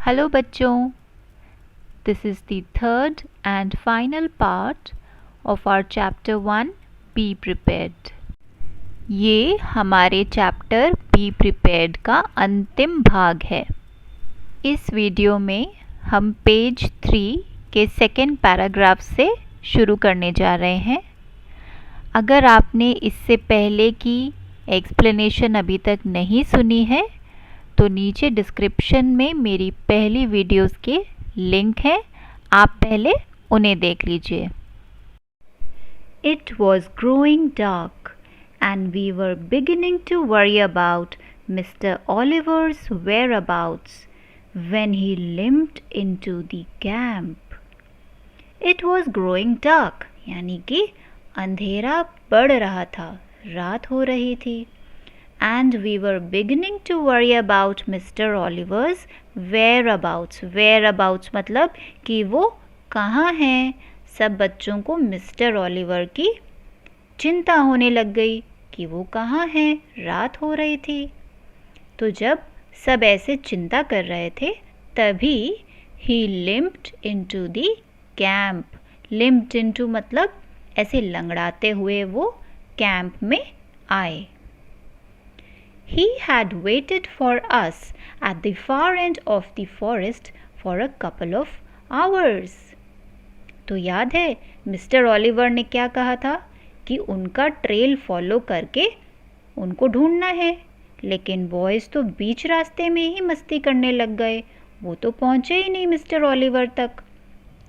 Hello बच्चों, this is the third and final part of our chapter 1 be prepared. ये हमारे chapter be prepared का अंतिम भाग है। इस वीडियो में हम पेज 3 के सेकेंड पैराग्राफ से शुरू करने जा रहे हैं। अगर आपने इससे पहले की एक्सप्लेनेशन अभी तक नहीं सुनी है तो नीचे डिस्क्रिप्शन में मेरी पहली वीडियोस के लिंक है, आप पहले उन्हें देख लीजिए। It was growing dark and we were beginning to worry about Mr. Oliver's whereabouts when he limped into the camp. It was growing dark यानी कि अंधेरा बढ़ रहा था, रात हो रही थी। And we were beginning to worry about Mr. Oliver's whereabouts. Whereabouts मतलब कि वो कहाँ हैं। सब बच्चों को मिस्टर ओलिवर की चिंता होने लग गई कि वो कहाँ हैं, रात हो रही थी। तो जब सब ऐसे चिंता कर रहे थे तभी he limped into the camp. Limped into मतलब ऐसे लंगड़ाते हुए वो कैंप में आए। He had waited for us at the far end of the forest for a couple of hours. तो याद है मिस्टर ओलिवर ने क्या कहा था कि उनका ट्रेल फॉलो करके उनको ढूंढना है, लेकिन बॉयज़ तो बीच रास्ते में ही मस्ती करने लग गए, वो तो पहुँचे ही नहीं मिस्टर ओलिवर तक।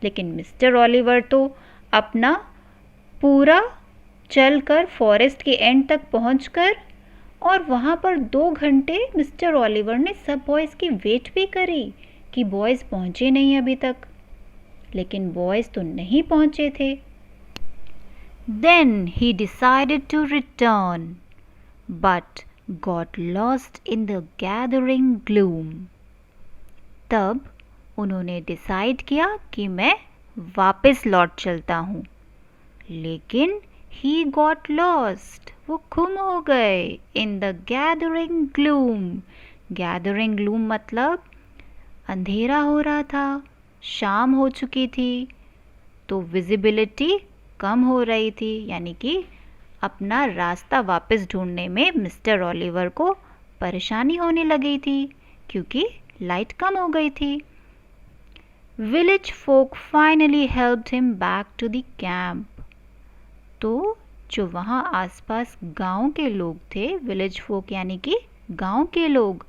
लेकिन मिस्टर ओलिवर तो अपना पूरा चलकर फॉरेस्ट के एंड तक पहुँचकर और वहाँ पर 2 घंटे मिस्टर ओलिवर ने सब बॉयज़ की वेट भी करी कि बॉयज़ पहुँचे नहीं अभी तक, लेकिन बॉयज़ तो नहीं पहुँचे थे। Then he decided to return, but got lost in the gathering gloom. तब उन्होंने डिसाइड किया कि मैं वापस लौट चलता हूँ, लेकिन he got lost, वो गुम हो गए। in the gathering gloom. gathering gloom मतलब अंधेरा हो रहा था, शाम हो चुकी थी, तो विजिबिलिटी कम हो रही थी, यानी कि अपना रास्ता वापस ढूंढने में मिस्टर ओलिवर को परेशानी होने लगी थी क्योंकि लाइट कम हो गई थी। Village folk finally helped him back to the camp. तो जो वहाँ आसपास गांव के लोग थे, विलेज फोक यानी कि गांव के लोग,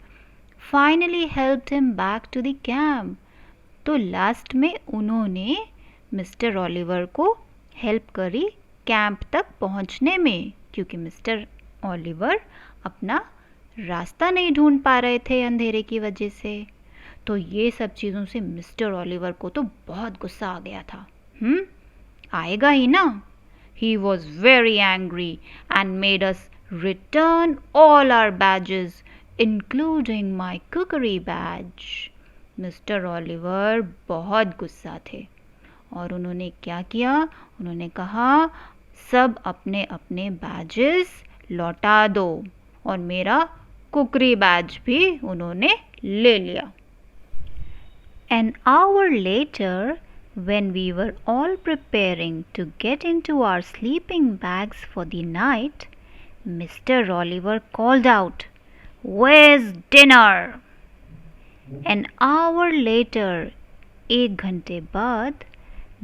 finally helped him back to the camp. तो लास्ट में उन्होंने मिस्टर ओलिवर को हेल्प करी कैंप तक पहुँचने में, क्योंकि मिस्टर ओलिवर अपना रास्ता नहीं ढूंढ पा रहे थे अंधेरे की वजह से। तो ये सब चीज़ों से मिस्टर ओलिवर को तो बहुत गुस्सा आ गया था। आएगा ही ना। He was very angry and made us return all our badges, including my cookery badge. Mister Oliver बहुत गुस्सा थे और उन्होंने क्या किया, उन्होंने कहा सब अपने अपने बैजेस लौटा दो, और मेरा कुकरी बैज भी उन्होंने ले लिया। An hour later, when we were all preparing to get into our sleeping bags for the night, Mr. Oliver called out, "Where's dinner?" An hour later, 1 घंटे बाद,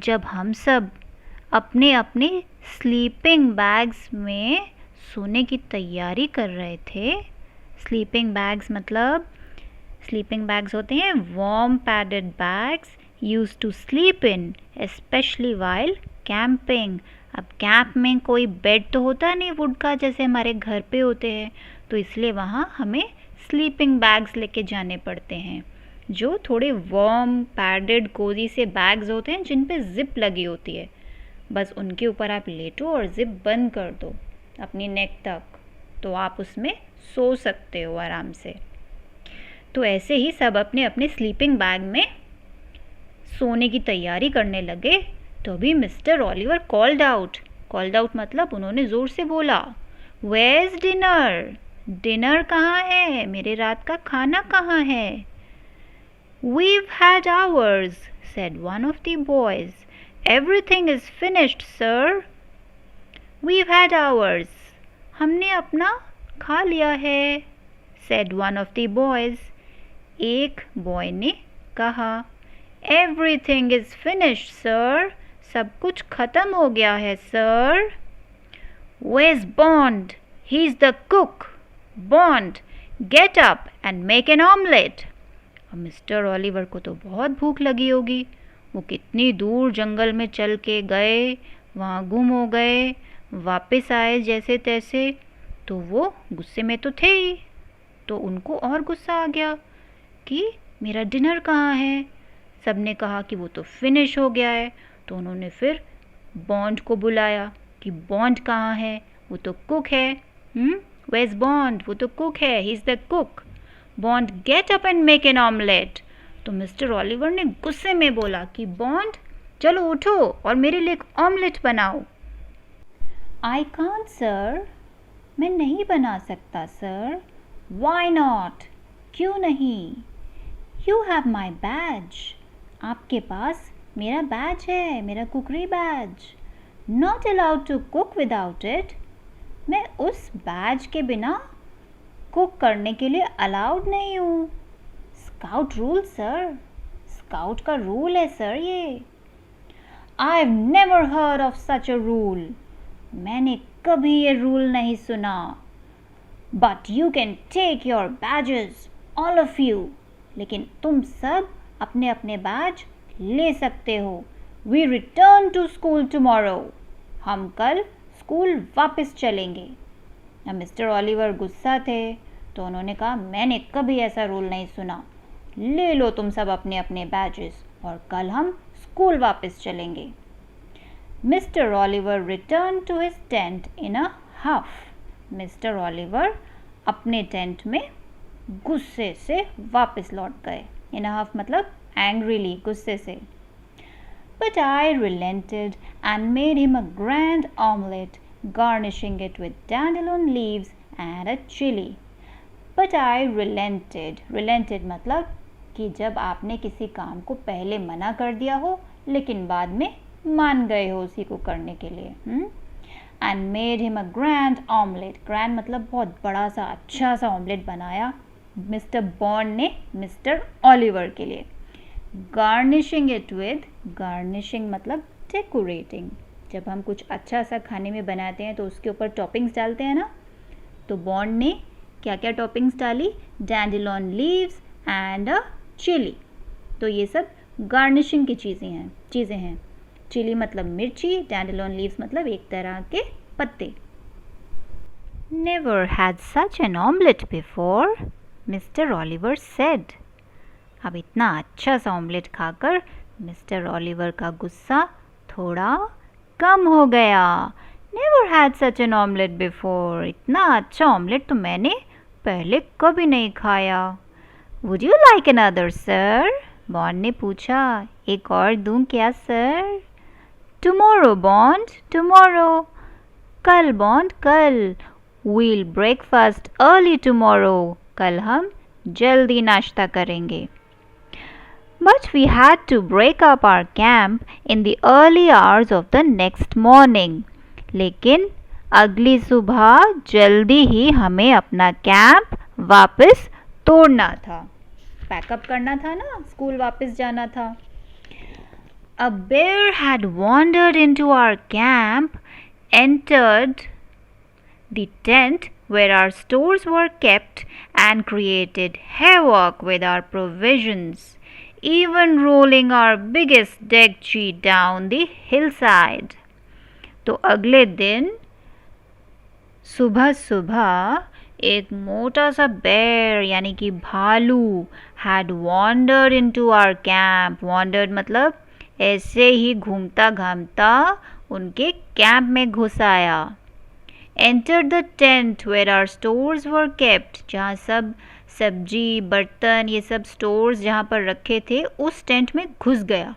जब हम सब अपने अपने स्लीपिंग बैग्स में सोने की तैयारी कर रहे थे। स्लीपिंग बैग्स मतलब स्लीपिंग बैग्स होते हैं warm padded bags used to sleep in, especially while camping. अब कैंप में कोई बेड तो होता नहीं वुड का जैसे हमारे घर पे होते हैं, तो इसलिए वहाँ हमें स्लीपिंग बैग्स लेके जाने पड़ते हैं, जो थोड़े वार्म पैडेड कोजी से बैग्स होते हैं जिन पे जिप लगी होती है। बस उनके ऊपर आप लेटो और जिप बंद कर दो अपनी नेक तक, तो आप उसमें सो सकते हो आराम से। तो ऐसे ही सब अपने अपने स्लीपिंग बैग में सोने की तैयारी करने लगे। तो अभी मिस्टर ओलिवर कॉल्ड आउट मतलब उन्होंने ज़ोर से बोला, वेयर्स डिनर? डिनर कहाँ है? मेरे रात का खाना कहाँ है? We've had ours, said one of the boys. Everything is finished, sir. We've had ours. हमने अपना खा लिया है, said one of the boys. एक बॉय ने कहा. Everything is finished, sir. सब कुछ खत्म हो गया है, sir. Where's Bond? He's the cook. Bond, get up and make an omelette. अब मिस्टर ओलिवर को तो बहुत भूख लगी होगी. वो कितनी दूर जंगल में चल के गए, वहाँ गुम हो गए, वापस आए जैसे तैसे. तो वो गुस्से में तो थे ही. तो उनको और गुस्सा आ गया कि मेरा डिनर कहाँ है. सब ने कहा कि वो तो फिनिश हो गया है. तो उन्होंने फिर बॉन्ड को बुलाया कि बॉन्ड कहाँ है, वो तो कुक है. Where's bond? वो तो कुक है. He is the cook. Bond, get up and make an omelette. तो मिस्टर ओलिवर ने गुस्से में बोला कि बॉन्ड, चलो उठो और मेरे लिए एक ऑमलेट बनाओ. I can't sir. मैं नहीं बना सकता सर. Why not? क्यों नहीं? You have my badge. आपके पास मेरा बैज है, मेरा cookery badge. Not allowed to cook without it. मैं उस बैज के बिना कुक करने के लिए अलाउड नहीं हूँ. Scout rule sir. स्काउट का रूल है सर ये. I have never heard of such a rule. मैंने कभी ये रूल नहीं सुना. But you can take your badges, all of you. लेकिन तुम सब अपने अपने बैज ले सकते हो. We return to school tomorrow. हम कल स्कूल वापस चलेंगे. अब मिस्टर ओलिवर गुस्सा थे तो उन्होंने कहा, मैंने कभी ऐसा रूल नहीं सुना. ले लो तुम सब अपने अपने बैजेस और कल हम स्कूल वापस चलेंगे. Mister Oliver return to his tent in a huff. Mister Oliver अपने टेंट में गुस्से से वापस लौट गए. इन अ हफ मतलब एंग्रीली, गुस्से से. But I relented and made him a grand omelette, garnishing it with dandelion leaves and a chili. But I relented. Relented मतलब कि जब आपने किसी काम को पहले मना कर दिया हो लेकिन बाद में मान गए हो उसी को करने के लिए. And made him a grand omelette. Grand मतलब बहुत बड़ा सा अच्छा सा ऑमलेट बनाया मिस्टर बॉन्ड ने मिस्टर ओलिवर के लिए. Garnishing it with. गार्निशिंग मतलब डेकोरेटिंग. जब हम कुछ अच्छा सा खाने में बनाते हैं तो उसके ऊपर टॉपिंग्स डालते हैं ना. तो बॉन्ड ने क्या क्या टॉपिंग्स डाली? Dandelion leaves and a chili. तो ये सब गार्निशिंग की चीज़ें हैं. चिली मतलब मिर्ची, डैंडेलियन लीव्स मतलब एक तरह के पत्ते. Never had such an omelette before, mister Oliver said. अब इतना अच्छा सा ऑमलेट खाकर मिस्टर ओलिवर का गुस्सा थोड़ा कम हो गया. Never had such an omelette before. इतना अच्छा ऑमलेट तो मैंने पहले कभी नहीं खाया. Would you like another sir? Bond ने पूछा. एक और दूं क्या सर? Tomorrow Bond, tomorrow. कल बॉन्ड, कल. We'll breakfast early tomorrow. कल हम जल्दी नाश्ता करेंगे. But we had to break up our camp in the early hours of the next morning. लेकिन अगली सुबह जल्दी ही हमें अपना कैंप वापस तोड़ना था. पैकअप करना था ना, स्कूल वापस जाना था. A bear had wandered into our camp, entered the tent where our stores were kept, and created havoc with our provisions, even rolling our biggest deckchi down the hillside. तो अगले दिन सुबह सुबह एक मोटा सा बेर यानी कि भालू had wandered into our camp. Wandered मतलब ऐसे ही घूमता घामता उनके कैंप में घुस आया. Entered the tent where our stores were kept. जहाँ सब सब्जी, बर्तन, ये सब स्टोर्स जहाँ पर रखे थे उस टेंट में घुस गया.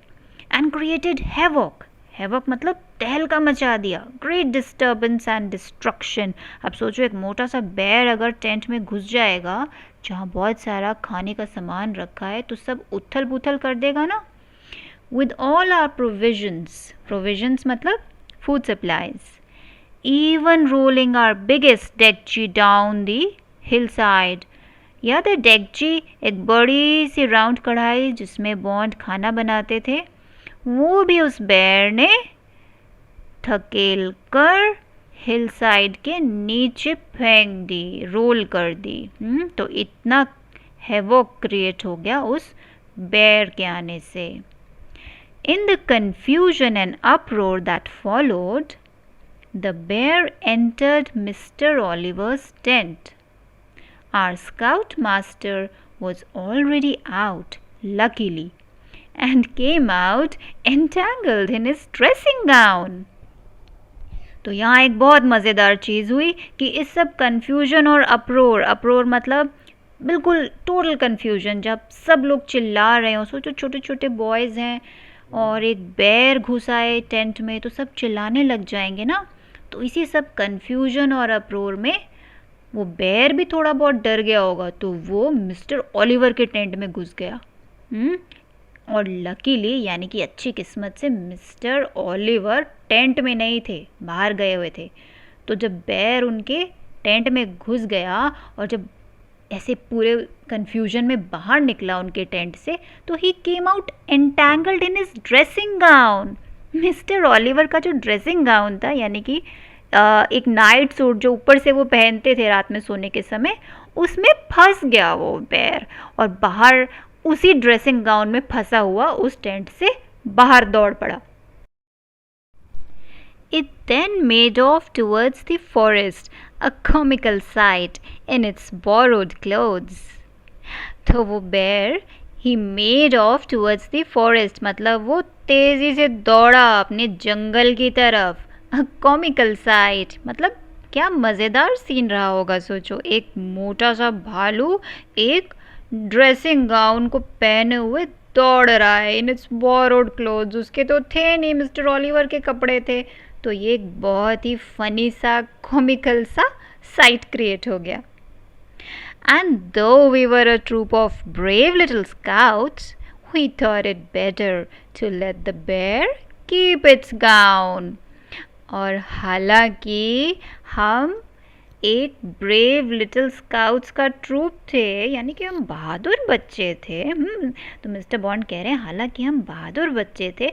And created havoc. Havoc मतलब तहलका मचा दिया. Great disturbance and destruction. अब सोचो एक मोटा सा बेर अगर टेंट में घुस जाएगा जहाँ बहुत सारा खाने का सामान रखा है तो सब उथल पुथल कर देगा ना. With all our provisions मतलब food supplies, even rolling our biggest dekchi down the hillside. याद है डेगची, एक बड़ी सी राउंड कढ़ाई जिसमें बॉन्ड खाना बनाते थे, वो भी उस बेर ने धकेल कर हिल साइड के नीचे फेंक दी, रोल कर दी. तो इतना हैवॉक क्रिएट हो गया उस बेर के आने से. In the confusion and uproar that followed, the bear entered Mr. Oliver's tent. Our scoutmaster was already out, luckily, and came out entangled in his dressing gown. तो यहाँ एक बहुत मज़ेदार चीज़ हुई कि इस सब कन्फ्यूजन और अप्रोर मतलब बिल्कुल टोटल कन्फ्यूजन, जब सब लोग चिल्ला रहे हों, सोचो छोटे छोटे बॉयज़ हैं और एक बेर घुसा है टेंट में, तो सब चिल्लाने लग जाएंगे ना. तो इसी सब कन्फ्यूजन और अप्रोर में वो बेर भी थोड़ा बहुत डर गया होगा, तो वो मिस्टर ओलिवर के टेंट में घुस गया. और लकीली यानी कि अच्छी किस्मत से मिस्टर ओलिवर टेंट में नहीं थे, बाहर गए हुए थे. तो जब बेर उनके टेंट में घुस गया और जब ऐसे पूरे कन्फ्यूजन में बाहर निकला उनके टेंट से, तो he came out entangled in his dressing gown. Mister Oliver का जो ड्रेसिंग गाउन था, यानी कि एक नाइट सूट जो ऊपर से वो पहनते थे रात में सोने के समय, उसमें फंस गया वो बेर और बाहर उसी ड्रेसिंग गाउन में फंसा हुआ उस टेंट से बाहर दौड़ पड़ा. It then made off towards the forest, a comical sight in its borrowed clothes. तो वो बेर he made off towards the forest मतलब वो तेज़ी से दौड़ा अपने जंगल की तरफ. A comical sight मतलब क्या मज़ेदार सीन रहा होगा. सोचो, एक मोटा सा भालू एक ड्रेसिंग गाउन को पहने हुए दौड़ रहा है इन इट्स बोरोड क्लोथ्स. उसके तो थे नहीं, मिस्टर ओलिवर के कपड़े थे. तो ये एक बहुत ही फनी सा कॉमिकल सा साइट क्रिएट हो गया. And though we were a troop of brave little scouts, we thought it better to let the bear keep its gown. और हालांकि हम एक ब्रेव लिटिल स्काउट्स का ट्रूप थे, यानी कि हम बहादुर बच्चे थे. तो मिस्टर बॉन्ड कह रहे हैं हालांकि हम बहादुर बच्चे थे,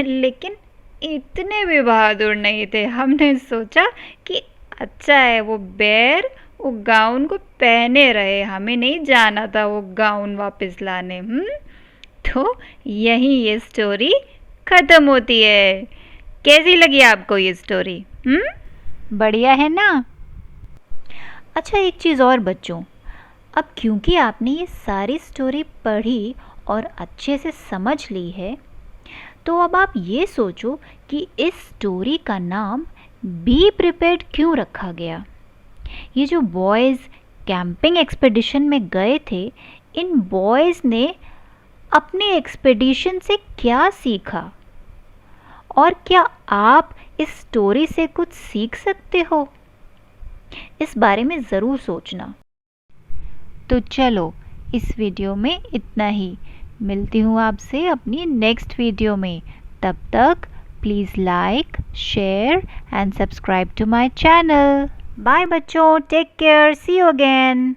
लेकिन इतने भी बहादुर नहीं थे. हमने सोचा कि अच्छा है वो बेर वो गाउन को पहने रहे, हमें नहीं जाना था वो गाउन वापस लाने. तो यहीं ये स्टोरी ख़त्म होती है. कैसी लगी आपको ये स्टोरी? बढ़िया है ना. अच्छा, एक चीज़ और बच्चों, अब क्योंकि आपने ये सारी स्टोरी पढ़ी और अच्छे से समझ ली है, तो अब आप ये सोचो कि इस स्टोरी का नाम बी प्रिपेयर्ड क्यों रखा गया. ये जो बॉयज़ कैंपिंग एक्सपेडिशन में गए थे, इन बॉयज़ ने अपने एक्सपेडिशन से क्या सीखा, और क्या आप इस स्टोरी से कुछ सीख सकते हो? इस बारे में ज़रूर सोचना. तो चलो, इस वीडियो में इतना ही. मिलती हूँ आपसे अपनी नेक्स्ट वीडियो में. तब तक please like, share and subscribe to my channel. Bye बच्चों, take care, see you again.